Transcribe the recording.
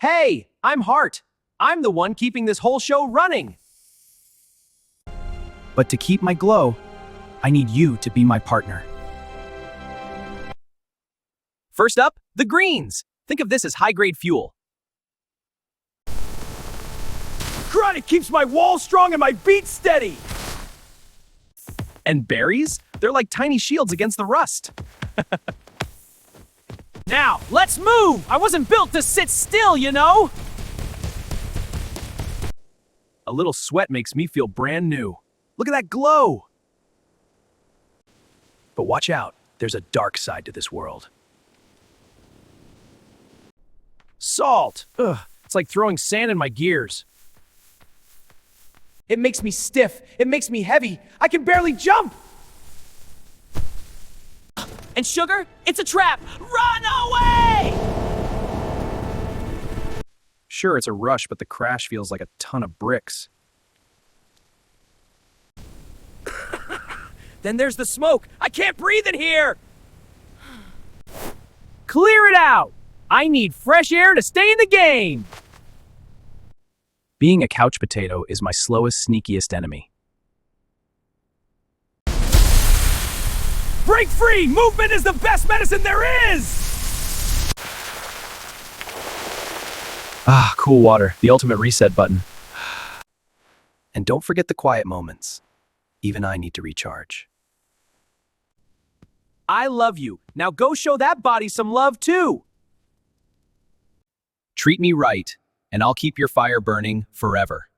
Hey, I'm Hart. I'm the one keeping this whole show running. But to keep my glow, I need you to be my partner. First up, the greens. Think of this as high-grade fuel. Karate keeps my wall strong and my beat steady. And berries? They're like tiny shields against the rust. Now, let's move! I wasn't built to sit still, you know? A little sweat makes me feel brand new. Look at that glow! But watch out, there's a dark side to this world. Salt! Ugh, it's like throwing sand in my gears. It makes me stiff. It makes me heavy. I can barely jump! And sugar? It's a trap! Run away! Sure, it's a rush, but the crash feels like a ton of bricks. Then there's the smoke. I can't breathe in here! Clear it out! I need fresh air to stay in the game! Being a couch potato is my slowest, sneakiest enemy. Break free! Movement is the best medicine there is! Ah, cool water, the ultimate reset button. And don't forget the quiet moments. Even I need to recharge. I love you. Now go show that body some love too! Treat me right, and I'll keep your fire burning forever.